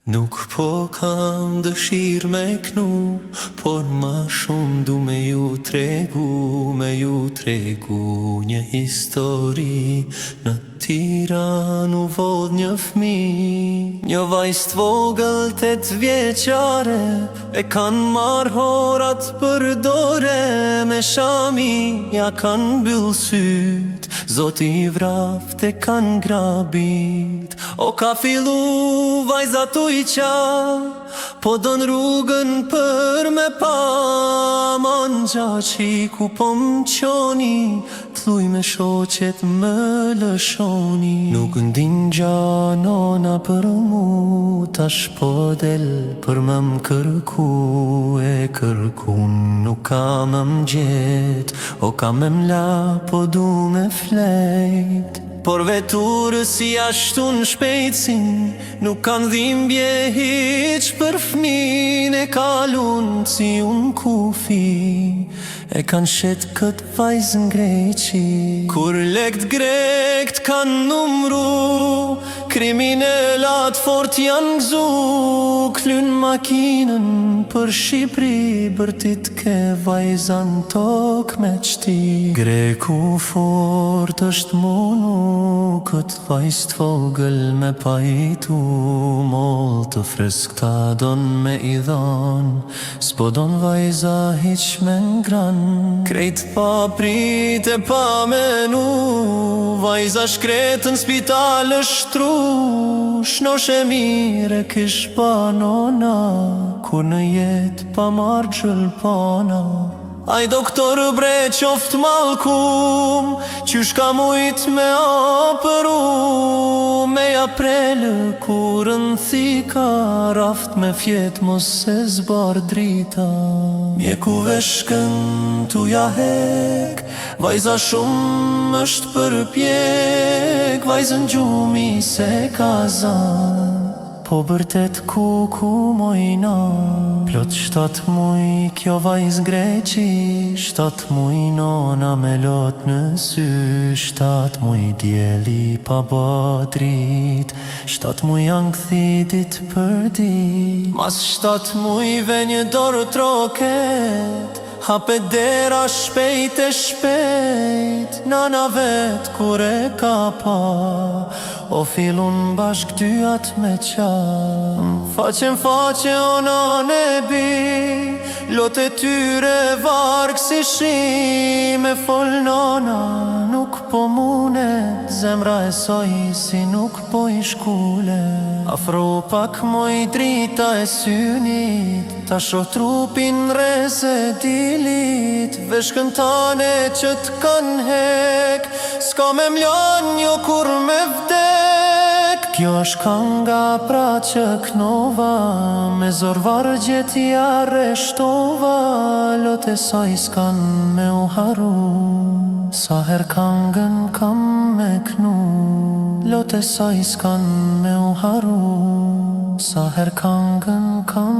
Nuk po kam dëshirë me knu, por ma shumë du me ju tregu një histori. Në Tiranë u vodh një fmi, një vajzë t'vogël 8 vjeçare, e kanë marrë horat për dore, me shami ja kanë mbyll syt, Zoti i vraft e kanë grabit. O ka fillu vajza tu i qa, po don rrugën për me pa, man gjaçi ku po m'qoni, t'luj me shoqet më lëshoni. Nuk ndin gja nona për mu, tash po del për më m'kërku, e kërkun nuk ka më m'gjet, o ka me m'la po du me flejt. Por veturës si ashtu në shpejtësin, nuk kanë dhimbje hiq për fmin, e kalun si unë kufi, e kanë shet këtë vajzën greqi. Kur lekt grekt kanë numru, kriminalat fort janë gzu, klyn makinën për Shqipëri, bërtit ke vajzan tok me qti. Greku fort është munu, këtë vajz t'vogël me pajtu, moll të freskta don me i dhon, s'po don vajza hiq me ngran. Krejt pa prit e pa menu, vajza shkretën spital është tru, shnoshe mire kish pa nona, kur në jet pa marrë gjëllpana. Aj doktor bre qoft malkum, qysh ka mujt me apëru, me ja prelë kur në thika, raft me fjet mos se zbar drita. Mjeku veshkën tu ja hek, vajza shumë është për pjek, vajzën gjumi se ka zan, po bërtet ku mojna. Plot 7 muj kjo vajz greqi, 7 muj nona me lot në sy, 7 muj djeli pa badrit, 7 muj janë këthidit për dit. Mas 7 mujve një dorë troket, hape dera shpejt e shpejt, nana vet kur e ka pa, o filun bashk dyat me qa. Faqe o nane bi, lot e tyre varg si shi, me fol nona nuk po mune, zemra e soj si nuk po i shkule. Afro pak moj drita e synit, ta shoh trupin rez e dilit, veshkën tane që t'kan hek, s'ka me mlan jo kur me vdek. Kjo është kanga pra që knova, me zor vargjet i arreshtova, lot e saj s'kan me u haru, sa her kangën kam me knu. Lot e saj s'kan me u haru, sa her kangën kam